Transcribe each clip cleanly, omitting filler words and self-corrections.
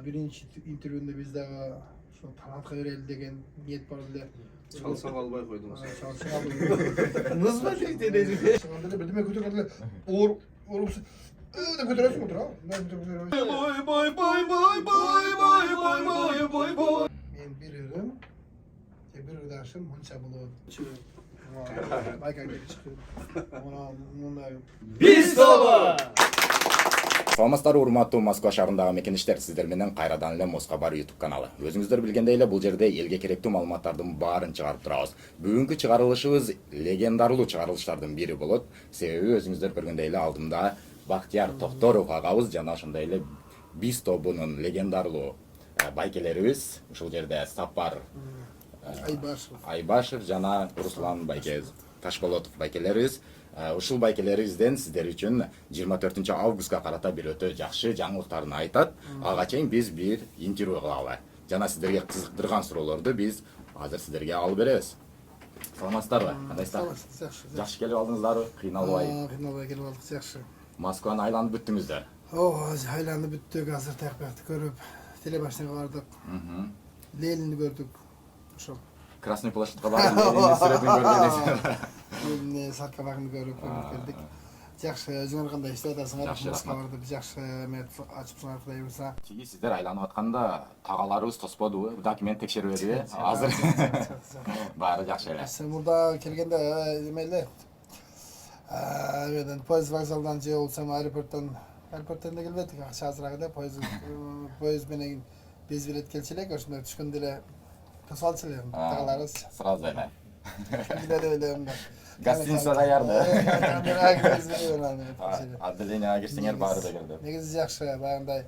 Birinci intervyunda biz de şu talantqa bereli деген niyet var эле. Çalsak alбай койдуңуз. Çalsak alбай. Нызба жейте деди. Чыгандыла бирдеме көтөргөндө оор ооруп деп көтөрөсүң отура. Бай бай бай бай бай бай бай бай бай бай. Мен bir ырым, bir ырдашым мынча болот. Байка келип чыктым. Мындай. Бистоба! Саламатсыздар, урматтуу Москва шаарындагы мекенештер, сиздер менен кайрадан эле Москва YouTube каналы. Өзүңүздөр билгендей эле бул жерде элге керектүү маалыматтардын баарын чыгарып турабыз. Бүгүнкү чыгарылышыбыз легендарлуу чыгарылыштардын бири болот. Себеби өзүңүздөр көргөндөй эле алдымда Бактияр Токторов агабыз жана ошондой эле Биз тобунун легендарлуу байкелерибиз ушул жерде Сапар Айбашев жана Руслан байке Ташболотов байкелерибиз. Ушул байкелерибизден сиздер үчүн 24 августка карата бир өтө жакшы жаңылыктарын айтат. Ага чейин биз бир интервью кылалы. Жана сиздерге кызыктырган суроолорду биз азыр сиздерге алып беребиз. Саламатсыздарбы? Кандайсыздар? Жакшы келип алдыңыздарбы? Кыйналбай. Кыйналбай келип алдык, жакшы. Москваны айланып бүттүңүздөр. Айланып бүттүк, азыр тагбакты көрүп, телебашнага бардык. Ленинди көрдүк. Ошол. Красный площадька барып, Ленинди сүрөтүн көрдүңүз. Мен саркабагын көрүп келдик. Жакшы, өзүңөр кандай иштеп атасыңар? Москвада жакшы мет ачыпсыңар, Кудай буйруса. Чиги сиздер айланып атканда тагаларыбыз тосподубу? Документ текшербедиби? Азыр баары жакшы эле. Мурда келгенде эмеле мен поезд вокзалдан же болсом аэропорттон да келбедик. Азыраак эле поезд менен без билет келчү элек, ошондо түшкөндө эле тосалчу эле тагаларыбыз. Сразу эле. Биле. Гостиница даярды. Отделениеге кирсеңер баары да келди. Негизи жакшы, баягындай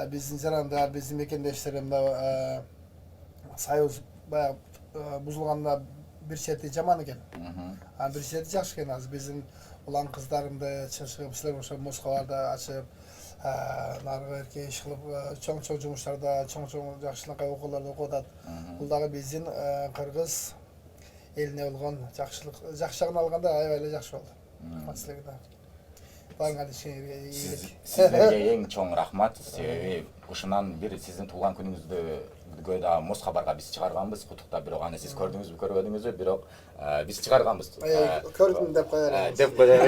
биздин жаранда, биздин мекендештерим да союз баягы бузулганда бир чети жаман экен. Бир чети жакшы экен. Азыр биздин улан кыздарымды чыгып, силер ошо Москваларда ачып, нарыгы эрке иш кылып, чоң-чоң жумуштарда, чоң-чоң жакшылыкка окууларда окуп атат. Бул дагы биздин кыргыз элине болгон жакшылык, жакшы жагын алганда аябай эле жакшы болду. Силерге баарыңар ийгилик. Сиздерге эң чоң рахмат. Себеби ушунан бир сиздин туулган күнүңүздө да Москвага биз чыгарганбыз. Кутуктап, бирок аны сиз көрдүңүзбү, көрбөдүңүзбү, бирок биз чыгарганбыз. Көрдүм деп коелу. Деп коелу.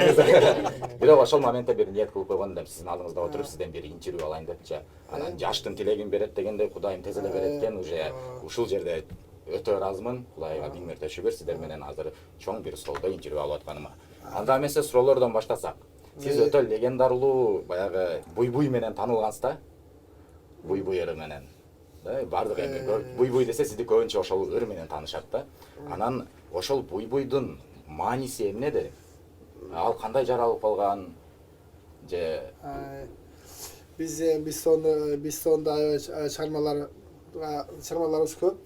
Бирок ошол моментте бир ниет кылып койгон деп сиздин алдыңызда отуруп, сизден бир интервью алайын депчи. Анан жаштын тилегин берет дегенде Кудайым тез эле берет экен. Уже ушул жерде өтө ыраазымын. Кудайга миң мәртебе шүгүр, сиздер менен азыр чоң бир столдо интервью алып атканыма. Анда эмесе суроолордон баштасак. Сиз өтө легендарлуу баягы буй-буй менен таанылгансыз да? Буй-буй ыры менен. Бардык эми буй-буй десе сизди көбүнчө ошол ыр менен таанышат да. Анан ошол буй-буйдун мааниси эмнеде? Ал кандай жаралып калган? Же биз сонда чыгармаларыбыз көп.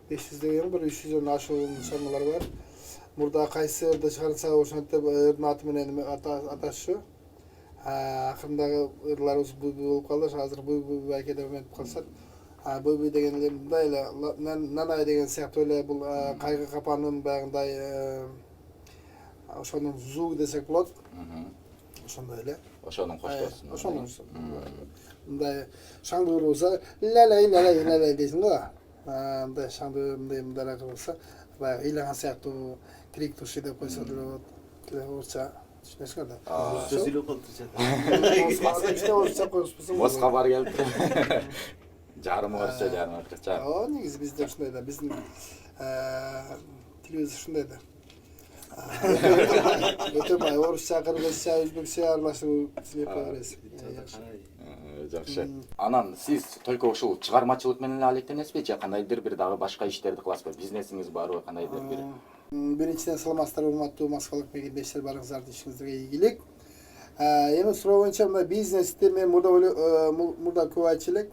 500ден бир 300дөн ашуун чыгармалар бар. Мурда кайсы ырды чыгарса ошентип ырдын аты менен аташчу. Акырындагы ырларыбыз буй-буй болуп калды. Азыр буй-буй байке деп эметип калышат. Буй-буй деген эле мындай эле нанай деген сыяктуу эле бул кайгы капанын баягындай ошонун звугу десек болот. Ошондой эле. ошонун коштосун. Ошонун. Мындай шаңды болсо лалай дейсиң го. Мындай шаңды мындай кылса, баягы ыйлаган сыяктуу крик туши деп койсо болот. Орусча түшүнөсүңөр да. Сөзүлүп калды. Москва бар келди. Жарым орусча, жарым акырча. Негизи бизде ушундай да, биздин тилибиз ушундай да. Өтө бай орусча, кыргызча, өзбекче аралашып сүйлөп беребиз. Жакшы. Анан сиз только ушул чыгармачылык менен эле алектенесизби же кандайдыр бир дагы башка иштерди кыласызбы? Бизнесиңиз барбы, кандайдыр бир? Биринчиден саламатсыздар, урматтуу москвалык мекендештер, баарыңыздардын ишиңизге ийгилик. Эми суроо боюнча мына бизнести мен мурда көп айтчу элек.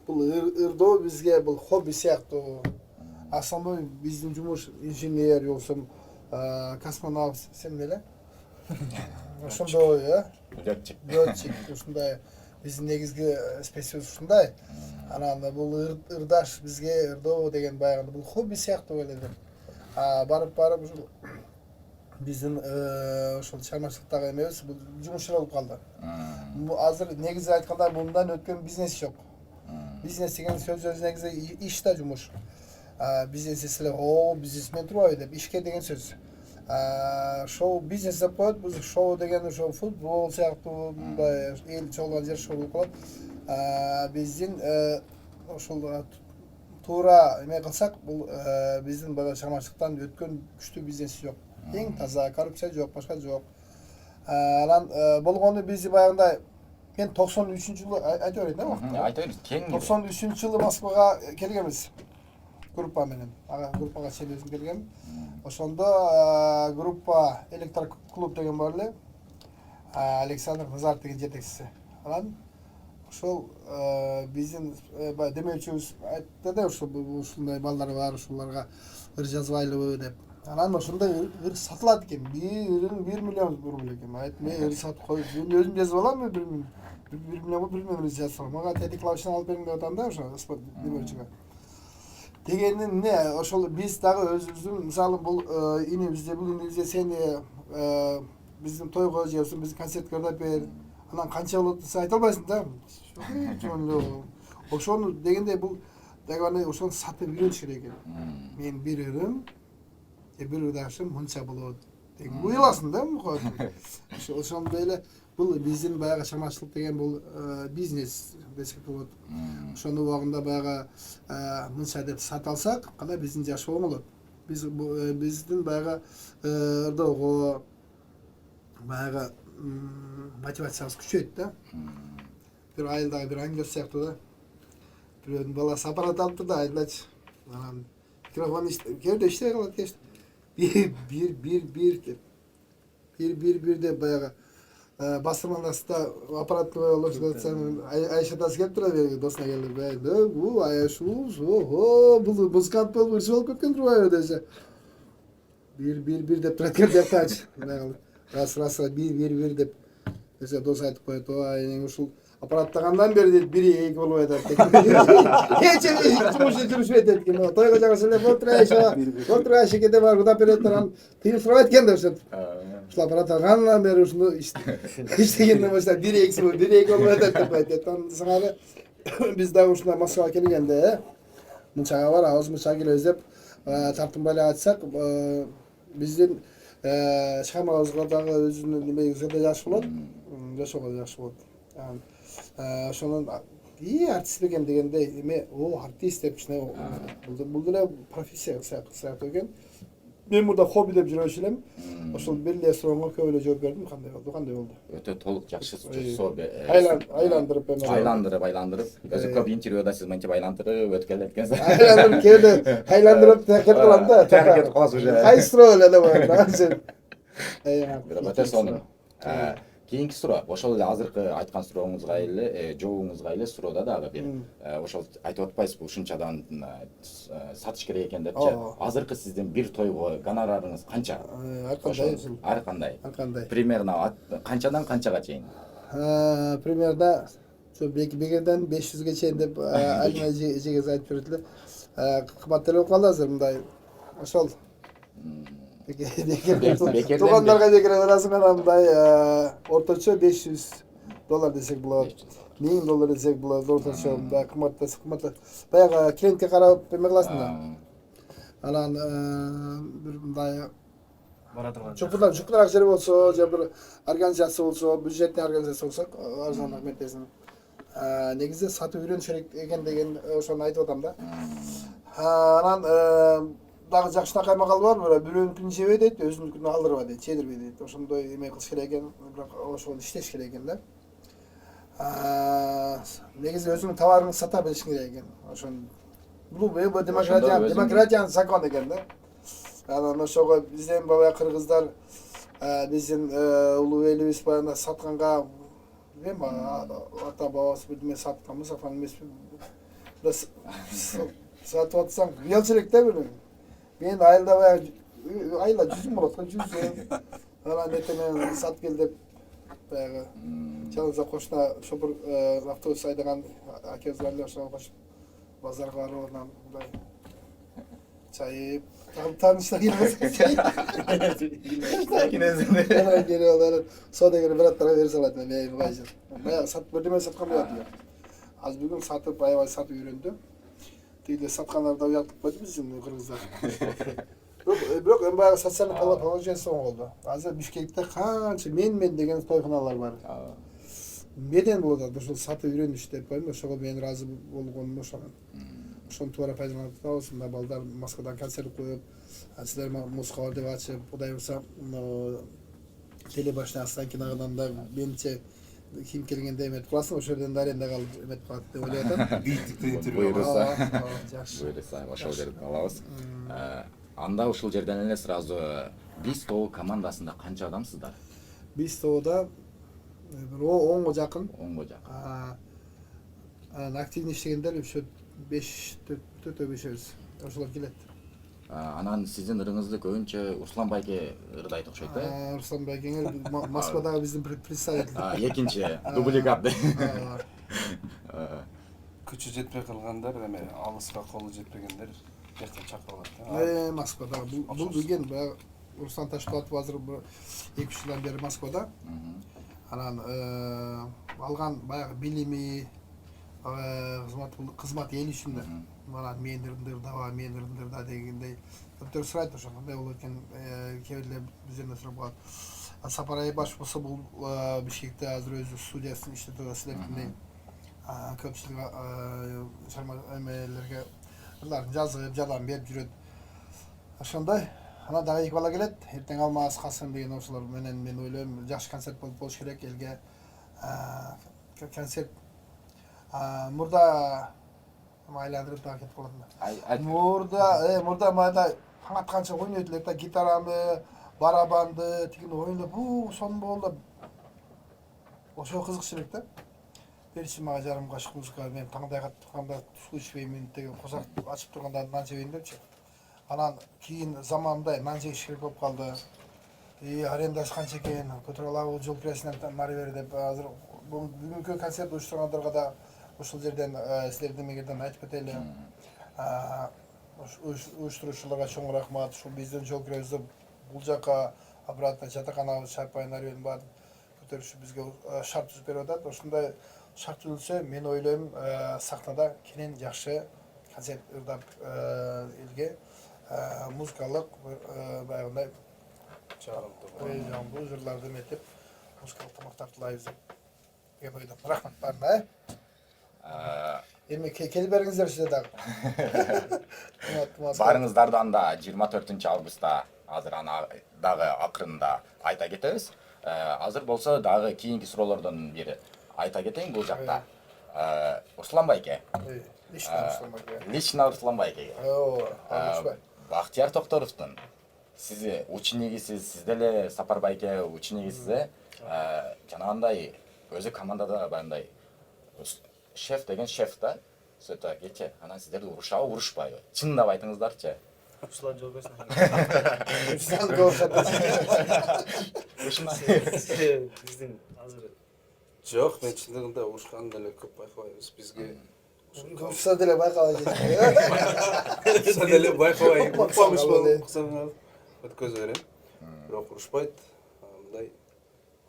Бул ырдоо бизге бул хобби сыяктуу. Основной биздин жумуш инженер болсом, космонавт семне эле. Ошондой, летчик ушундай. Биздин негизги специалист ушундай. Анан бул ырдаш бизге ырдоо деген баягы бул хобби сыяктуу эле. Барып ушул биздин ошол чыгармачылыктагы эмебиз бул жумушчу болуп калды. Азыр негизи айтканда мындан өткөн бизнес жок. Бизнес деген сөз өзү негизи иш да жумуш. Бизнес десе о бизнесмен турбайбы деп ишке деген сөз. Шоу бизнес деп коет, биз шоу деген ошо футбол сыяктуу мындай эл чогулган жер шоу болуп калат. Биздин ошол туура эме кылсак, бул биздин баягы чыгармачылыктан өткөн күчтүү бизнес жок. Эң таза, коррупция жок, башка жок. Анан болгону биз баягындай мен 93-жылы айта берейин да убакытта. Айта бериңиз, кең. 93-жылы Москвага келгенбиз. Группа менен. Ага группага чейин өзүм келгем. Ошондо группа электроклуб деген бар эле. Александр Назаров деген жетекчиси. Анан ошол биздин демеушүбүз айтты да, ушундай балдар бар, ушуларга ыр жазбайлыбы деп. Анан ошондой ыр сатылат экен. 1 миллион рубль экен. Айттым, мен ыр сатып коюп, мен өзүм жазып аламбы 1 миллион жазсам. Мага теклавачтан алып бериң деп атам да ошо демеушүгө. Дегенин эмне, ошол биз дагы өзүбүздүн, мисалы бул инибизде, бул инибизде сен биздин тойго же биздин концертке ырдап бер. Анан канча болот десе айта албайсың да. Ошону дегенде бул дагы ошону сатып үйрөнүш керек экен. Мен бир ырым, бир ырдашым мынча болот деген уйласың да мукат. Ошондой эле бул биздин баягы чыгармачылык деген бул бизнес десек болот. Ошону убагында баягы мынча деп сата алсак, кандай биздин жашоо болот. Биздин баягы ырдоого баягы мотивациябыз күчөйт да. Бир айылдагы бир аңгер сыяктуу да. Бирөөнүн баласы аппарат алыптыр да, айдачы. Анан микрофон кээде иштей калат кеш. Bir деп баягы бастырмандасында аппаратты олошсаң Айшатасы келип тура берги досуна келип, бу Айшуз, ого, бул музыкант болуп ырчы болуп кеткен турбайбы десе. Bir деп турат экен жактачы. Раз bir деп десе дос айтып коет, ой, ушул аппараттагандан бери дейт, 1-2 болуп атат. Кече жумуш жүрүшпөйт дейт экен. Тойго жагы эле болтур Айшеке деп ырдап берет анан тыйын сурабайт экен деп сөйтүп. Ушул аппарат алгандан бери ушуну иштегенден баштап 1-2 болуп атат деп айтат. Анан сыңары биз дагы ушундай Москвага келгенде мынчага барабыз, мынчага келебиз деп тартынбай айтсак, биздин чыгармабызга дагы өзүнүн немегибизге да жакшы болот, жашоого да жакшы болот. Ошонун артист бекен дегенде эме, артист деп бул деле профессия сыяктуу экен. Мен мурда хобби деп жүрөчү элем. Ошол бир эле сурооңо көп эле жооп бердим, кандай болду? Өтө толук жакшы суу. Айландырып өзү көп интервьюда сиз мынтип айландырып өткөн экенсиз. Айландырып кээде айландырып кетип калам да. Кетип каласыз уже. Кайсы суроо эле деп атам. Өтө сонун. Кийинки суроо, ошол эле азыркы айткан сурооңузга эле, жообуңузга эле суроода дагы бир ошол айтып атпайсызбы, ушунчадан сатыш керек экен депчи. Азыркы сиздин бир тойго гонорарыңыз канча? Ар кандай? Примерно канчадан канчага чейин? Примерно бегерден 500ге чейин деп Алина жегез айтып берди эле. Кымбат эле болуп калды азыр мындай. Ошол туугандарга бекер арасында мындай орточо $500 десек болот. $1000 десек болот, орточо мындай кымбат. Баягы клиентке карап эме кыласың да. Анан бир мындай чукунаак жер болсо, же бир организация болсо, бюджетный организация болсо, арзан метесин. Негизи сатып үйрөнүш керек экен деген ошону айтып атам да. Анан дагы жакшынакай макал бар, бирөөнүкүн жебей дейт, өзүнүкүн алдырбай дейт, чедирбей дейт. Ошондой эме кылыш керек экен, бирок ошол иштеш керек экен да. Негизи өзүңүн товарыңды сата билишиң керек экен. Ошон бул демократиянын закону экен да. Анан ошого бизден бабай кыргыздар биздин улуу элибиз баягы сатканга эми ата бабасы бирдеме сатканбы, саткан эмеспи. Сатып атсаң, уялчылык да бир. Мен айылда баягы айла 100 болот, 100. Анан мен сатып кел деп баягы жалгыз кошуна шопур автобус айдаган акебиз бар эле, ошого кошуп базарга барып анан мындай Çayıp. Tanıştık yine. Кинесине. Hemen geri alır. Soda göre bir tarafa verir salat. Ne baycı. Bayağı bölüme satkan yaptı ya. Az bugün satıp bayağı satıp öğrendim. Değil satkanlarda uyattık koydu biz şimdi Kırgızlar. Yok en bayağı satsanı falan jenson oldu. Hazır Bişkek'te kança men degen toyxonalar var. Neden болады ошол сатып үйрөнүш деп коем ошого мен ыраазы болгонум ошонун ошону туура пайдаланып атабыз мына балдар Москвадан концерт коюп силер музыка бар деп ачып кудай урса телебашный останкинагынан да менимче ким келгенде эметип каласың ошол жерден да аренда калып эметип калат деп ойлоп атам. Бийликтен интервью Буйруса. Жакшы. Буйруса, ошол жерден алабыз. Анда ушул жерден эле сразу биз тобу командасында канча адамсыздар? Биз тобуда бир 10го жакын. 10го жакын. Активный иштегендер ошо 4-5 ошолор келет. Анан сиздин ырыңызды көбүнчө Руслан байке ырдайт окшойт да? Руслан байкеңер Москвадагы биздин представитель. Экинчи дубликат. күчү жетпей калгандар, эме алыска колу жетпегендер жактан чакырылат. Москвада. Бул билген баягы Руслан Ташпулатов азыр 2-3 жылдан бери Москвада. Анан алган баягы билими кызмат эл үчүн мына мен ырдырда дегендей өтөр сурайт ошо кандай болот экен кээ бизден сурап калат. Сапар Айбаш болсо бул Бишкекте азыр өзү студиясын иштетип атат силердей көпчүлүк шарма эмелерге ырларын жазып жардам берип жүрөт. Ошондой анан дагы 2 бала келет. Эртең Алмаз Касым деген ошолор менен мен ойлойм жакшы концерт болуш керек элге. Концерт мурда айландырып дагы кетип калат. Мурда майда таң атканча ойнойт элек да гитараны, барабанды, тигини ойноп, сонун болду. Ошо кызыкчу элек да. Берчи мага жарым кашык музыка мен таңдай катканда суу ичпеймин деген козак ачып турганда нан жебейм депчи. Анан кийин замандай нан жеш керек болуп калды. Арендасы канча экен, көтөрө алабы жол киресинен нары бери деп азыр бүгүнкү концерт уюштургандарга да ошол жерден силердин мегерден айтып кетели. Уюштуруучуларга чоң рахмат. Ушул биздин жол киребизде бул жака обратно жатаканабыз Чапай Нарбелдин баарын көтөрүшүп бизге шарт түзүп берип атат. Ошондой шарт түзүлсө мен ойлойм сахнада кенен жакшы концерт ырдап элге музыкалык баягындай жагымдуу жырларды эметип музыкалык тамак тартуулайбыз деп ойдом. Рахмат баарына. Эми келип бериңиздерчи дагы. Баарыңыздарды анда 24-августта азыр аны дагы акырында айта кетебиз. Азыр болсо дагы кийинки суроолордон бири айта кетейин бул жакта. Руслан байке. Лично Руслан байке. Бактияр Токторовдун сиз ученикисиз, сиз деле Сапар байке ученикисиз. Жанагындай өзү командада баягындай шеф деген шеф да. Сөйтө кече анан сиздерди урушабы, урушпайбы? Чындап айтыңыздарчы. Ушулар жол берсин. Биздин азыр Жок, мен чындыгында урушканын деле көп байкабайбыз. Бизге Ушса деле байкабай урушса деле байкабай, укпамыш болуп өткөзө берем. Бирок урушпайт. Мындай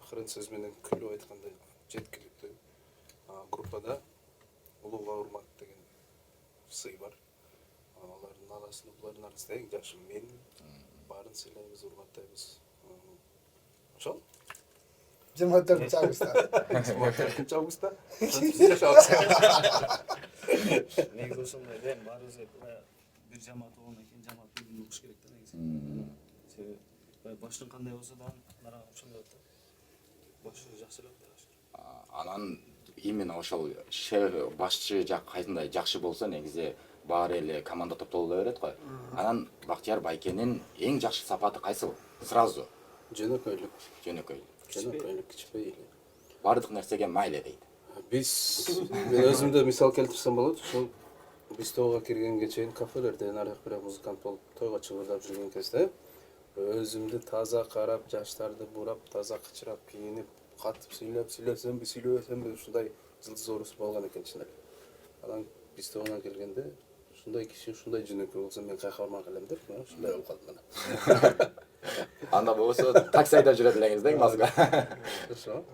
акырын сөз менен күлүп айткандай жеткиликтүү группада улууга урмат деген сый бар. Алардын арасында булардын арасында эң жакшы мен баарын сыйлайбыз, урматтайбыз. Ошол 24 августта. негизи ошондой да эми баарыбызга бир жамаат болгондон кийин жамаат бөлүнүп окуш керек да негизи. Себеби башың кандай болсо да нараа ошондой болот да. Башы жакшы эле болот. Анан именно ошол шеф башчы жак кайсындай жакшы болсо негизи баары эле команда топтоло берет го. Анан Бактияр байкенин эң жакшы сапаты кайсы? Сразу Жөнөкөйлүк. Жөнөкөйлүк. Кичпей эле. Бардык нерсеге майле дейт. Мен өзүмдө мисал келтирсем болот. Ушул биз тоого киргенге чейин кафелерде нарык бир музыкант болуп тойго чыгырдап жүргөн кезде өзүмдү таза карап, жаштарды бурап, таза кычырап, кийинип, катып сүйлөсөмбү, сүйлөбөсөмбү ушундай жылдыз оорусу болгон экен чын эле. Анан биз тоогона келгенде ушундай киши ушундай жөнөкөй болсо мен каяка бармак элем деп ушундай болуп калдым анан. Анда болсо такси айдап жүрөт элеңиз да мазга. Ошо.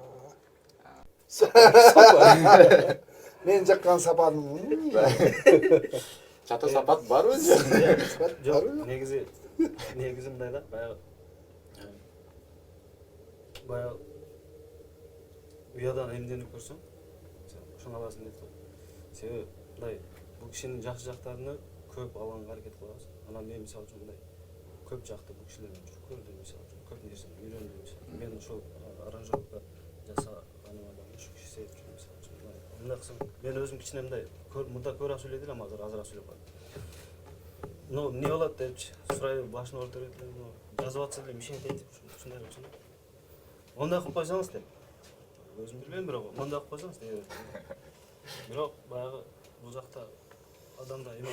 Мен жаккан сападым. Чата сапат барбы же? Жок, негизи мындай да, баягы уядан эмденип көрсөң, сен ошону аласың дейт го. Себеби мындай бул кишинин жакшы жактарына көп алганга аракет кылабыз. Анан мен мисалы үчүн мындай көп жакты бул кишилерден жүрүп көрдүм, мисалы үчүн көп нерсени үйрөндүм. Мисалы мен ошол аранжировка жасаганым адам ушу киши себеп мисалы үчүн мындай кылсаң, мен өзүм кичине мындай мында көбүрөөк сүйлөйт элем, азыраак сүйлөп калдым. Ну, не болот депчи сурай башын ооруп элем, жазып атса эле мишент айтып ушундай болчу. Ондай кылып койсоңуз деп. Өзүм билбейм, бирок мондай кылып койсоңуз деп. Бирок баягы бул жакта адамда эме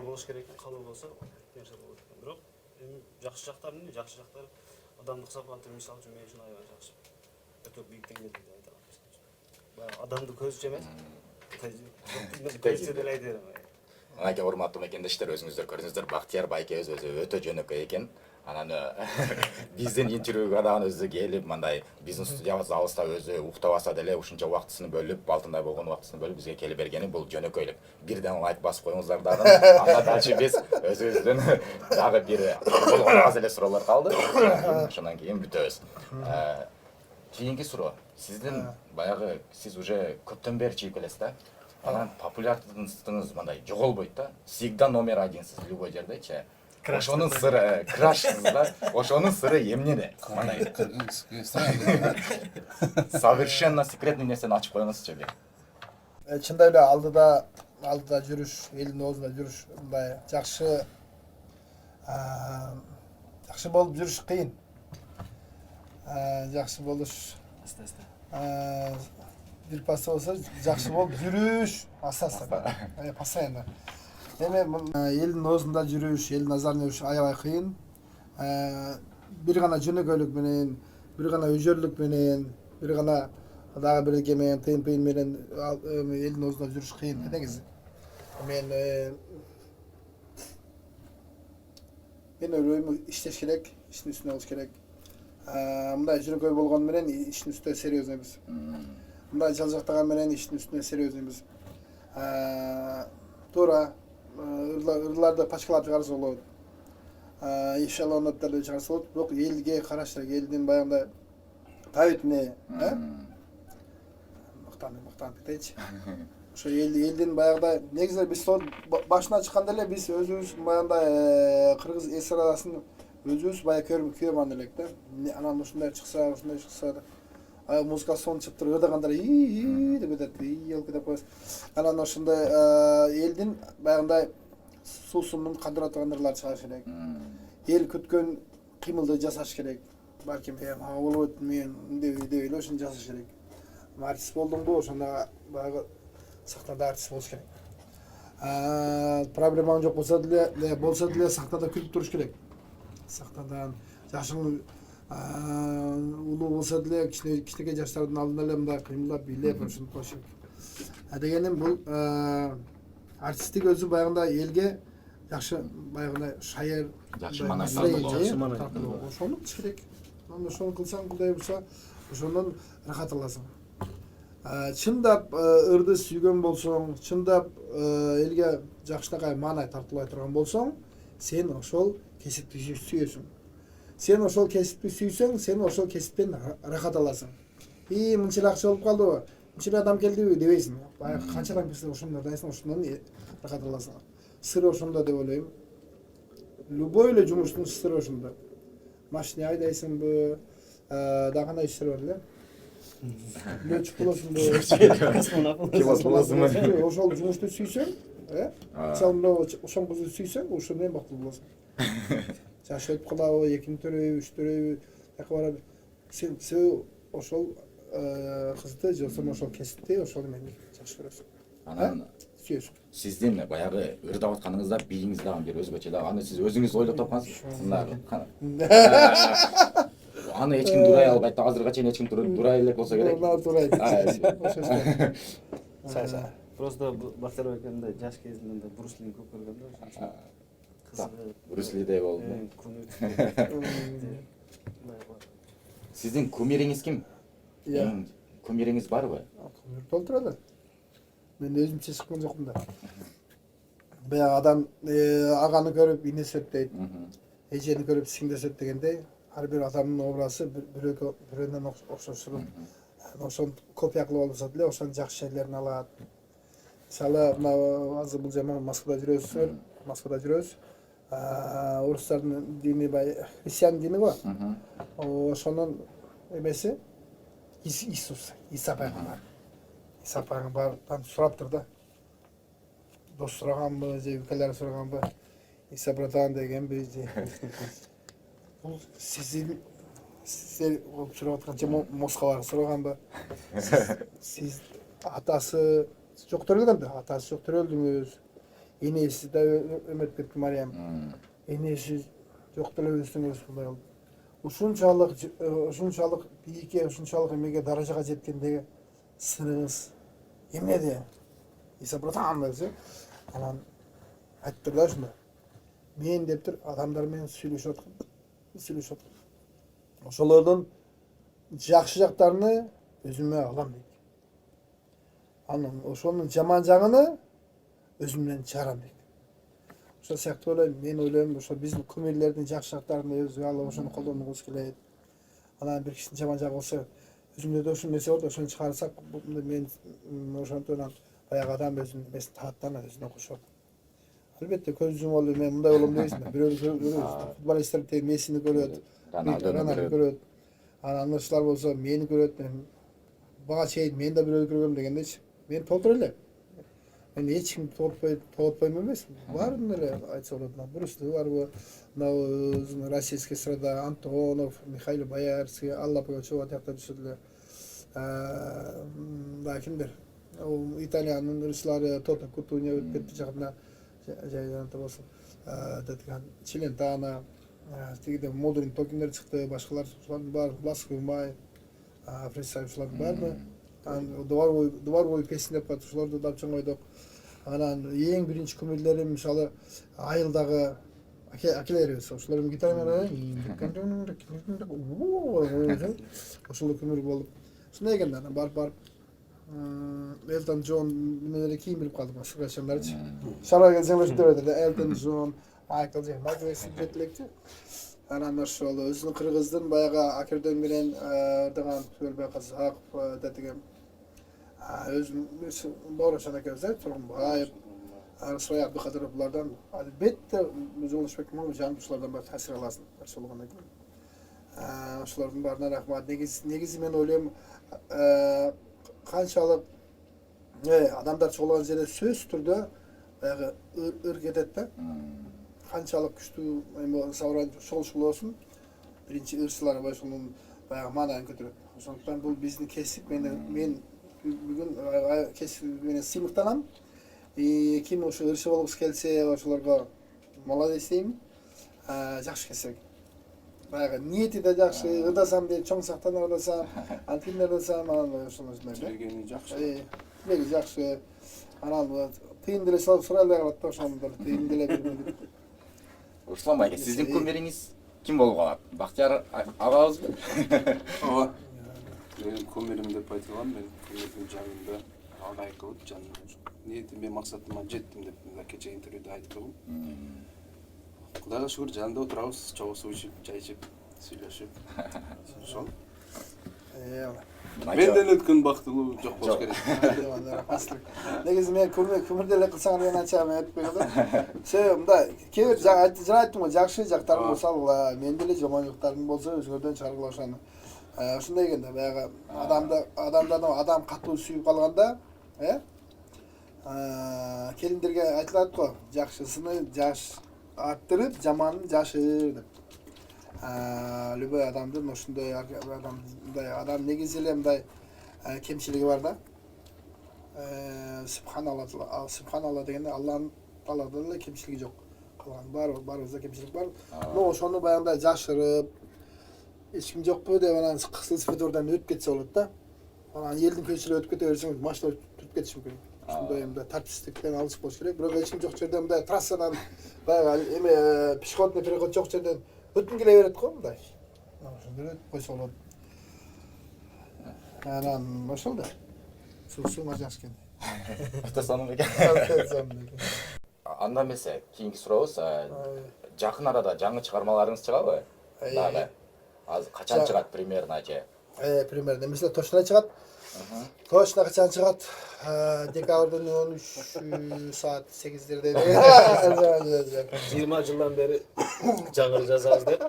болуш керек, калуу болсо нерсе болот экен. Бирок эми жакшы жактары эмне? Жакшы жактары адамдык сапаты, мисалы үчүн мен үчүн аябай жакшы. Өтө бийик деңгээлде деп айта алам. Баягы адамды көзүчө эмес. Көзүчө деле айта берем. Мынакей урматтуу мекендештер, өзүңүздөр көрдүңүздөр, Бактияр байкебиз өзү өтө жөнөкөй экен. Анан биздин интервьюга дагы өзү келип, мындай биздин студиябызда өзү уктабаса деле ушунча убактысын бөлүп, алтындай болгон убактысын бөлүп бизге келип бергени бул жөнөкөйлүк. Бирден лайк басып коюңуздар дагы. Анда дальше биз өзүбүздөн дагы бир аз эле суроолор калды. Ошондон кийин бүтөбүз. Кийинки суроо. Сиздин баягы сиз уже көптөн бери чыгып келесиз да. Анан популярдыгыңыз мындай жоголбойт да. Всегда номер одинсиз любой жердечи. Ошонун сыры крашсыз да. Ошонун сыры эмнеде? Мындай совершенно секретный нерсени ачып коюңузчу бир. Чындай эле алдыда жүрүш, элдин оозунда жүрүш мындай жакшы болуп жүрүш кыйын. Жакшы болуш бир пасса болсо жакшы болуп жүрүш асаса. Постоянно. Эми элдин оозунда жүрүш, элдин назарында жүрүш аябай кыйын. Бир гана жөнөкөйлүк менен, бир гана өжөрлүк менен, бир гана дагы бирге менен тыйын менен элдин оозунда жүрүш кыйын негизи. Мен ойлойм, иштеш керек, иштин үстүнө болуш керек. Мындай жөнөкөй болгон менен иштин үстүнө серьезныйбыз. Мындай жалжактаган менен иштин үстүнө серьезныйбыз. Туура ырларды пачкалап чыгарса болот. Эшелондоп чыгарса болот, бирок элге караш керек, элдин баягындай табитине, мактанып кетейинчи. Ошо элдин баягыдай негизи биз башына чыкканда эле биз өзүбүз баягындай кыргыз эстрадасын өзүбүз баягы көргөн элек да. Анан ушундай чыкса, музыка сон чыгып туруп ырдагандар деп кетет, деп коебуз. Анан ошондой элдин баягындай суусунун кадыр атаган ырлар чыгарыш керек. Эл күткөн кыймылды жасаш керек. Балким ага болбойт, мен деп эле ошону жасаш керек. Артист болдуңбу, ошондо баягы сахнада артист болуш керек. Проблемаң жок болсо деле сахнада күлүп туруш керек. Сахнадан жашың улуу болсо деле кичинекей жаштардын алдында эле мындай кыймылдап бийлеп ошентип коюш керек. Дегеним бул артисттик өзү баягындай элге жакшы баягындай шайыр, жакшы маанай ошону кылыш керек. Ошону кылсаң, Кудай буйрса, ошондон ырахат аласың. Чындап ырды сүйгөн болсоң, чындап элге жакшынакай маанай тартылбай турган болсоң, сен ошол кесипти сүйөсүң. Сен ошол кесипти сүйсөң, сен ошол кесиптен ырахат аласың. Мынча акча болуп калдыбы? Мынча адам келдиби дебейсиң. Баягы канча адам келсе ошондо ырдайсың, ошондон ырахат аласың. Сыры ошондо деп ойлойм. Любой эле жумуштун сыры ошондо. Машина айдайсыңбы, дагы кандай иштер бар эле? Летчик болосуңбу? Ошол жумушту сүйсөң, мисалы ошол кызды сүйсөң, ошол менен бактылуу болосуң. Жаш өтүп калабы, 2 төрөйбү, 3 төрөйбү, жака барабы. Сен ошол кызды же ошол кесипти ошол менен жакшы көрөсүң. Анан сүйөсүң. Сиздин баягы ырдап атканыңызда бийиңиз дагы бир өзгөчө да. Аны сиз өзүңүз ойлоп тапкансыз. Аны эч ким дурай албайт да. Азырга чейин эч ким дурай элек болсо керек. Дурайт. Просто Бактар экенде жаш кезинде Брус Лини көп көргөн да, ошон үчүн кызыгып. Брус Лидей болду. Күнү. Сиздин кумириңиз ким? Иә. Кумириңиз барбы? Толтурады. Мен өзүмчө чыккан жокмун да. Баягы адам аганы көрүп инес өттөйт. Эжени көрүп сиңдес өт дегендей, ар бир адамдын образы бирөөнөн окшоштуруп, ошону копия кылып алса деле ошонун жакшы жерлерин алат. Мисалы, мына азыр бул жаман Москвада жүрөбүз. Орустардын дини баягы христиан дини го. Ошонун эмеси Иисус, Иса пайгамбар. Иса пайгамбардан сураптыр да. Дос сураганбы, же өлкөлөр сураганбы? Иса братан дегенби же. Бул сиздер сурап атканча Москвалар сураганбы? Сиз атасы жок төрөлгөн да, атасы жок төрөлдүңүз. Энеси да өмөтүп кеткен Мариям. Энеси жок төрөлдүңүз мындай. Ушунчалык бийикке, ушунчалык эмеге даражага жеткендеги сырыңыз эмнеде? Иса братан десе, анан айтыптыр да ушундай. Мен дептир адамдар менен сүйлөшүп аткан. Ошолордун жакшы жактарыны өзүмө алам дейт. Анан ошонун жаман жагын өзүмдөн чыгарам дейт. Ошол сыяктуу мен ойлойм, ошо биздин кумирлердин жакшы жактарын өзүгө алып ошону колдонгубуз келет. Анан бир кишинин жаман жагы болсо, өзүмдө да ошол нерсе бар да, ошону чыгарсак, мен ошондон баягы адам өзүнүн эмесин тааттанат, өзүнө кошот. Албетте көз жумуп алып мен мындай болом дейсиң да. Бирөө футболисттер тең Мессини көрөт, Роналду көрөт. Анан ушулар болсо мени көрөт, мен бага чейин мен да бирөөдү көргөм дегендейчи. Мен толтура элем. Мен эч кимди тоотпойм эмес. Баарын эле айтса болот. Брус Ли барбы, мына российский эстрада Антонов, Михаил Боярский, Алла Пугачева тиякта түшүрдүлөр. Да кимдер? Италиянын ырчылары Тото Кутунья өтүп кетти жакында. Жайдан болсун. Челентано, тигиде Модрин Токимдер чыкты, башкалар ушулардын баары Ласкумай, Фрисай ушулардын баары. Дубар бою песни деп коет, ушуларды да чоң ойдок. Анан эң биринчи күмүрлөрүм мисалы Айылдагы акелерибиз, ошолордун гитара менен ошол күмүр болуп. Ушундай экен да, анан барып Элтон Джон менен кийин билип калдым, ошолорчу. Шарага келсең деп атат, Элтон Джон, Майкл Джексон жетелекчи. Анан ошол өзүнүн кыргыздын баягы акерден менен ырдаган Төлбөй Казаков деген өзүм Борошан экебиз да, Тургунбаев, Рысбай Абдыкадыров булардан албетте жолдошбек Мамыжан ушулардан баары таасир аласың. Ошолгондой. Ошолордун баарына рахмат. Негизи мен ойлойм, канчалык адамдар чогулган жерде сөзсүз түрдө баягы ыр кетет да. Канчалык күчтүү сабыран шолушулосун, биринчи ырчылар ошонун баягы маанайын көтөрөт. Ошондуктан бул биздин кесип, мен бүгүн кесип менен сыйлыктанам. Ким ошо ырчы болгусу келсе, ошолорго молодец дейм. Жакшы кесип. Баягы ниети да жакшы, ырдасам деп чоң сактанып ырдасам, антимдер ырдасам, анан ошондой. Жүргөнү жакшы. Меги жакшы. Анан тыйын деле сурай албай калат да, ошондор тыйын деле бир. Руслан байке, сиздин кумириңиз ким болуп калат? Бактияр агабызбы? Ооба. Менин кумирим деп айтылган, мен кумирдин жанында агай кылып жанында. Ниетим мен максатыма жеттим деп кече интервьюда айтып турдум. Кудайга шүгүр, жанында отурабыз, чогуу суу ичип, чай ичип, сүйлөшүп. Ошол. Менден өткөн бактылуу жок болуш керек. Негизи мен күмүрдө эле кылсаң мен анча мен өтпөй да. Себеби мындай, кээ бир жана айттым го, жакшы жактарым болсо алгыла, менде эле жаман жактарым болсо өзгөрдөн чыгаргыла ошону. Ушундай экен да, баягы адам катуу сүйүп калганда, келиндерге айтылат го, жакшысыны жаш арттырып, жаманын жашыр деп. Любой адамдын ошондой адам негизи эле мындай кемчилиги бар да. Субханалла дегенде Алланын Аллада эле кемчилиги жок. Калган баарыбызда кемчилик бар. Но ошону баягындай жашырып, эч ким жокпу деп анан кысыл светодон өтүп кетсе болот да. Анан элдин көчөлөрү өтүп кете берсең, машина түрүп кетиши мүмкүн. ушундай мындай тартипсиздиктен алыс болуш керек. Бирок эчим жок жерден мындай трассадан баягы эме пешеходный переход жок жерден өтүн келе берет го мындай. Ошондой өтүп койсо болот. Анан ошол да. Суу жакшы экен. Автосаным экен. Анда эмесе, кийинки сурообуз, жакын арада жаңы чыгармаларыңыз чыгабы? Дагы. Азыр качан чыгат примерно же? Примерно эмесе точно чыгат. Точно качан чыгат? Декабрдын 13 саат 8-дерде. 20 жылдан бери жаңыр жазабыз деп.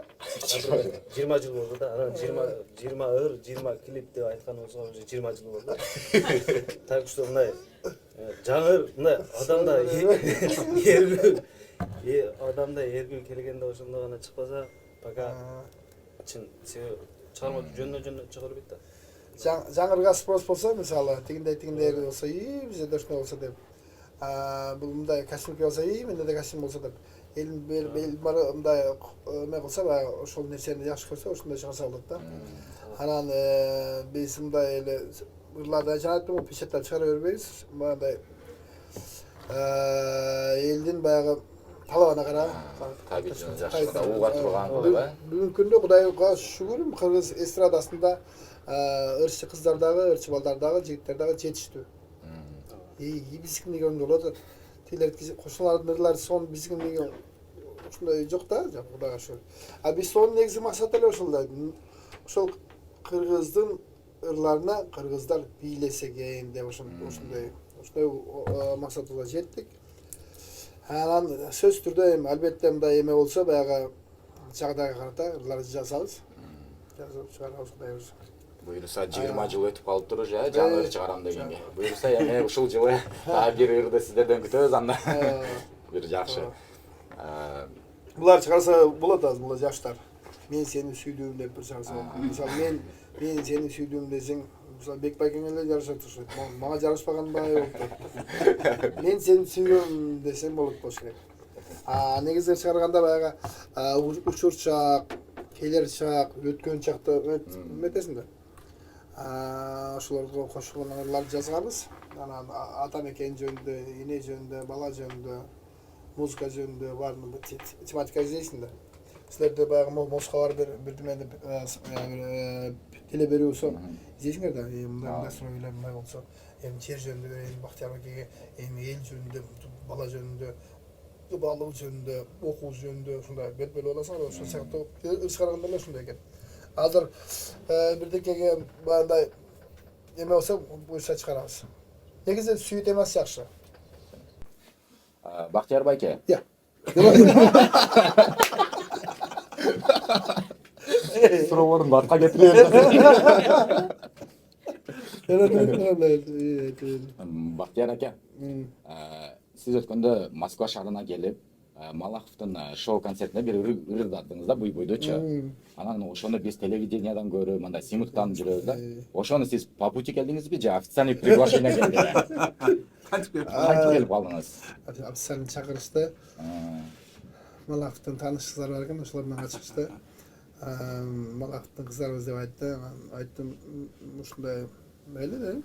20 жыл болду да. Анан 20 ыр, 20 клип деп айтканыбызга уже 20 жыл болду. Так что мындай жаңыр мындай адамда эргүү келгенде ошондо гана чыкпаса, пока чын чыгарма жөнүнө чыга бербейт да. Жаңырга спрос болсо, мисалы, тигиндей болсо, бизде дошно болсо деп. Бул мындай костюмка болсо, менде да костюм болсо деп. Элин бары мындай эме кылса, баягы ошол нерсени жакшы көрсө, ошондой чыгарса болот да. Анан биз мындай эле ырларда жана айттым, печаттап чыгара бербейбиз. Мындай элдин баягы талабына карап, ууга турган кылып, бүгүнкү күндө Кудайга шүгүр, кыргыз эстрадасында ырчы кыздар дагы, ырчы балдар дагы, жигиттер дагы жетиштүү. Биздикин деген болот. Тилер кошуналардын ырлары сон биздикин деген ушундай жок да, Кудайга шүгүр. Биз сонун негизи максат эле ошол да. Ошол кыргыздын ырларына кыргыздар бийлесе экен деп ошондой максатыбызга жеттик. Анан сөз түрдө эми албетте мындай эме болсо, баягы жагдайга карата ырларды жазабыз. Жазып чыгарабыз Кудайыбыз. Буюрса 20 жыл өтүп калыптыр уже, жаңы ыр чыгарам дегенге. Буюрса эми ушул жылы дагы бир ырды сиздерден күтөбүз анда. Бир жакшы. Булар чыгарса болот азыр, булар жаштар. Мен сени сүйдүм деп бир чыгарса болот. Мисалы мен сени сүйдүм десең, мисалы Бекбайкеңе эле жарашат ошо. Мага жарашпагандай болуп. Мен сени сүйгөм десең болот болуш керек. Негизи чыгарганда баягы учур чак, келер чак, өткөн чакта эметесиң да. Ошолорго кошулган ырларды жазганбыз. Анан ата мекен жөнүндө, эне жөнүндө, бала жөнүндө, музыка жөнүндө баарын тематика издейсиң да. Силерде баягы музыкага бар бирдемени теле берүү болсо издейсиңер да. Мындай сурайлар мындай болсо, эми жер жөнүндө, эми Бактияр акеге, эми эл жөнүндө, бала жөнүндө, баалык жөнүндө, окуу жөнүндө ушундай бөлүп аласыңар, ошол сыяктуу ыр чыгарганда эле ушундай экен. Азыр бирдекеге баягындай эме болсо, буюрса чыгарабыз. Негизи сүйүү темасы жакшы. Бактияр байке. Суроолорду артка кетирип. Бактияр аке. Сиз өткөндө Москва шаарына келип, Малаховдун шоу концертине бир ыр даттыңыз да, буй-буйдучу. Анан ошону биз телевидениядан көрүп, мындай сыймыктанып жүрөбүз да. Ошону сиз по пути келдиңизби же официальный приглашение келди? Кантип келип калдыңыз? Официальный чакырышты. Малаховдун тааныш кыздар бар экен, ошолор менен чыгышты. Малаховдун кыздарыбыз деп айтты. Айттым, ушундай мейли дедим.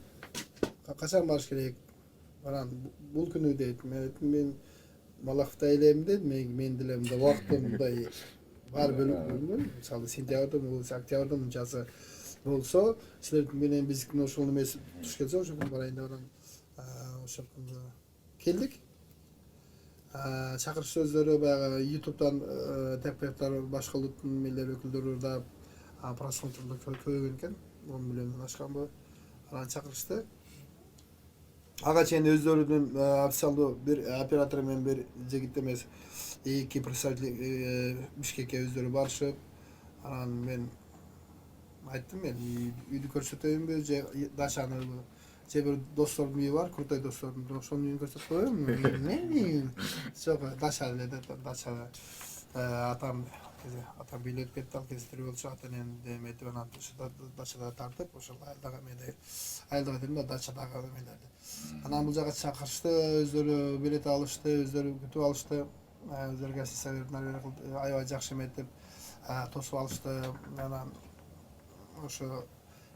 Качан барыш керек? Анан бул күнү дейт. Мен Малаховда элемин дедим, мен деле мындай убакыттын мындай бар бөлүнгөн. Мисалы сентябрда болсо, октябрда мынчасы болсо, силер менен биздикин ошол эмеси туш келсе, ошол күнү барайын деп анан ошол күндө келдик. Чакырыш сөздөрү баягы YouTube'дан тепкаттар башка улуттун мелдер өкүлдөрү да просмотрлор көбөйгөн экен. 10 миллиондон ашканбы. Анан чакырышты. Ага чейин өздөрүнүн официалдуу бир оператор менен бир жигит эмес, эки представитель Бишкекке өздөрү барышып, анан мен айттым, мен үйдү көрсөтөйүнбү же Дашаныбы, же бир достордун үйү бар, крутой достордун, ошонун үйүн көрсөтүп коеюнбу? Жок, Даша эле деп, Даша атам бийлеп кетти, ал кезде тирүү болчу, ата-энени эметип, анан Дачада тартып, ошол айылдыга дедим да, Дачадагы эмелерди. Анан бул жака чакырышты, өздөрү билет алышты, өздөрү күтүп алышты, өздөрү гостиница аябай жакшы эметип, тосуп алышты. Анан ошо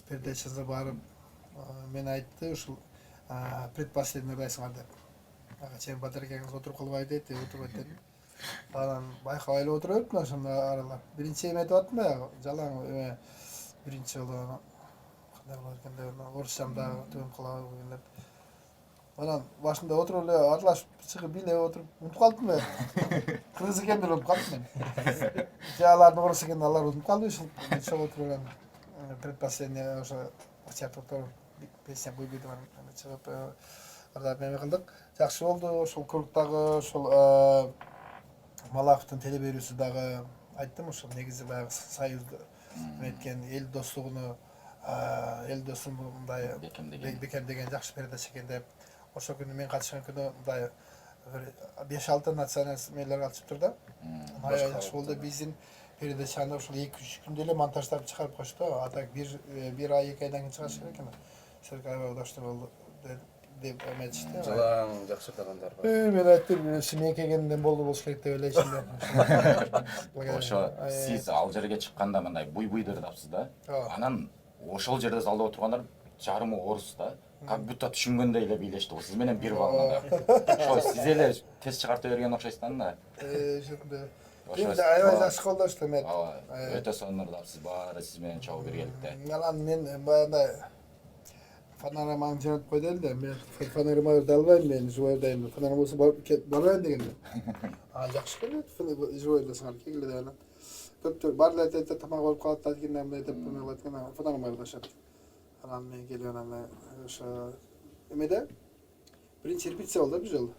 передачага барып, мен айтты, ушул предпоследний дайсыңар деп. Чейин Батыр экеңиз отуруп калбай дейт, отуруп өттүм. Анан байкабай эле отуруп өттүм ошондо аралап. Биринчи эме айтып аттым баягы, жалаң эме биринчи жолу кандай болот экен деп, орусчамда төгүн кылабы деп. Анан башында отуруп эле аралашып чыгып билеп отуруп унутуп калдым мен. Кыргыз экен деп унутуп калдым мен. Же алардын орус экен, алар унутуп калды ошол отуруп предпоследний ошо чатыртып песня буйбуйду чыгып ырдап эме кылдык. Жакшы болду. Ошол кругдагы ошол Малаховдун теле берүүсү дагы айттым, ошол негизи баягы союзду эткен эл достугуну эл досун мындай бекемдеген жакшы передача экен деп. Ошол күнү мен катышкан күнү мындай 5-6 националь мээлер катышыптыр да. Аябай жакшы болду. Биздин передачаны ошол 2-3 күндө эле монтаждап чыгарып коюшту. А так бир ай 2 айдан кийин чыгарыш керек экен. Силерге аябай удачный болду деп эметишти. Жалаң жакшыртагандар бар. Мен айттым, мен келгенден болуш керек деп элейсиң деп. Ошо сиз ал жерге чыкканда мындай буй-буйду ырдапсыз да. Анан ошол жерде залда отургандар жарымы орус да. Как будто түшүнгөндөй эле бийлешти. Сиз менен бир багында. Ошо сиз эле тез чыгарта берген окшойсуз да. Ошондой. Эми аябай жакшы колдошту мен. Өтө сонун ырдапсыз, баары сиз менен чогуу биргеликте. Анан мен баягындай фонораманы жөнөтүп кой дедим да. Мен фонораманы албайм, мен живойдайм. Фонорама болсо барбайм дегенде. Жакшы келет, живойдо сыңар келгиле деп анан. Көптөр баарлар айтат, тамак болуп калат да дегенде мындай деп эмелеп аткан фонораманы ырдашат. Анан мен келип анан ошо эмеде биринчи репетиция болду бир жолу.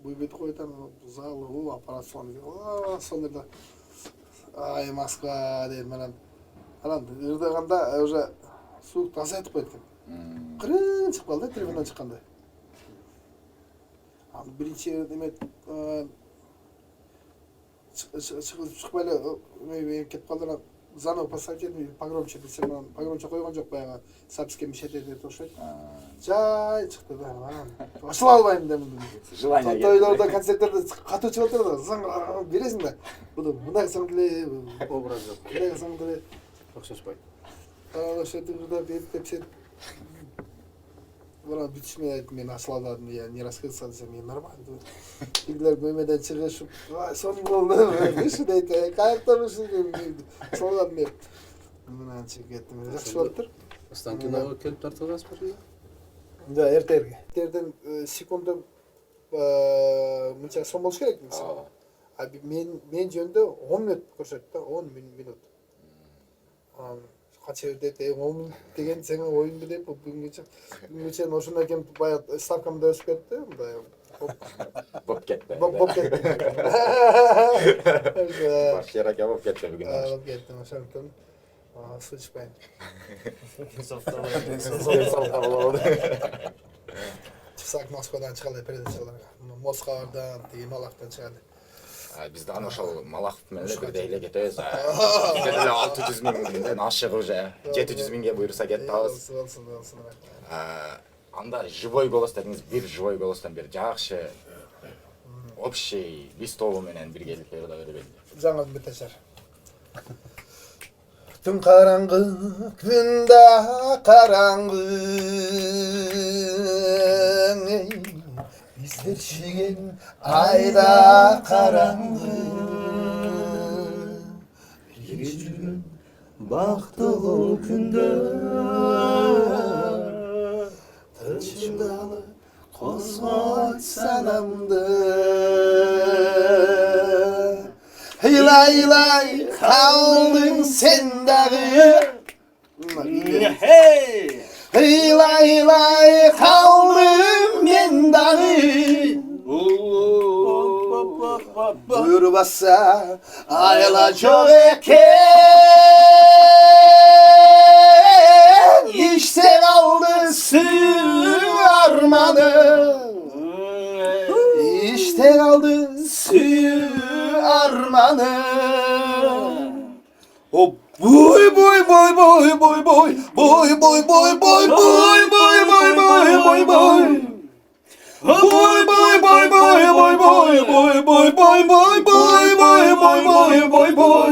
Буйбуйду коюп анан зал аппарат сонда ай Москва дедим анан ырдаганда уже суук азайтып койдум. Кырын чыгып калды трибунадан чыкканда. Анан биринчи эме чыкпай эле кетип калды. Заново поставить, погромче десем, погромче койгон жок, баягы сапске мешетеде окшойт. Жай чыкты да. Ашыла албайм дедим. Желание. Тойлордо, концерттерде катуу чыгып турду. Заң бересиң да. Мындай кылсаң деле, Образ жок. мындай кылсаң деле Окшошпойт. ошентип ырдап эптеп сен бара бүтүшмөй айттым, мен ашыладым, я не раскрылся десем, мен нормально. Тигилер бөлмөдөн чыгышып, сонун болду. Уши дейт, каяктан уши солган деп. Мындан чыгып кеттим. Жакшы болуптур. Астан киного келип тартыласызбы? Да, эртерге. Эртерден секунда мынча сом болуш керек мисалы. А мен жөнүндө 10 мүнөт көрсөтөт да, 10 мүнөт. Кача дейт, 10 мүнөт деген сенин оюңду деп бүгүнчө ошондон кийин баягы ставкам да өсүп кетти, мындай Боп кетти. Боп кетти. Башкер ака боп кетти бүгүн. Боп кетти, ошондон сучпайм. Чыксак Москвадан чыгалы передачаларга. Москвадан, тиги Малаховдон чыгалы. Биз дагы ошол Малахов менен эле бирдей эле кетебиз. Бизде деле 600 миңден ашык уже 700 миңге буйруса кетип алабыз. Анда живой голос дедиңиз, бир живой голостон бир жакшы общий листову менен биргеликте ырда бербейли. Жаңы бетешер. Түн караңгы, күн да караңгы. Биздер чиген айда караңгы. Бирге жүргөн бактылуу күндөр. Тынчымдалы козгойт санамды. Hilay kaldın sen dağı. Hilay kaldım ben dağı. Buyur bassa ayla çok eken. İşte kaldı suyu armanı. İşte kaldı suyu armanı. O boy boy boy boy boy boy boy boy boy boy boy boy boy boy boy boy. Boy boy boy boy boy boy boy boy boy boy boy boy boy boy boy boy.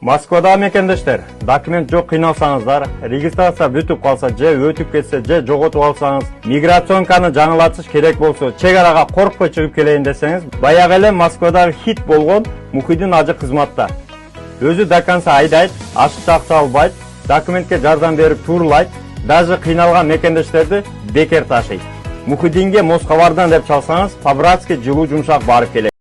Москвадагы мекендештер, документ жок кыйналсаңыздар, регистрация бүтүп калса же өтүп кетсе же жоготуп алсаңыз, миграционканы жаңылатыш керек болсо, чек арага коркпой чыгып келейин десеңиз, баягы эле Москвадагы хит болгон Мухиддин ажы кызматта. Өзү до конца айдайт, ашыкча акча албайт, документке жардам берип туурулайт, даже кыйналган мекендештерди бекер ташыйт. Мухиддинге Москвардан деп чалсаңыз, по-братски жылуу жумшак барып келет.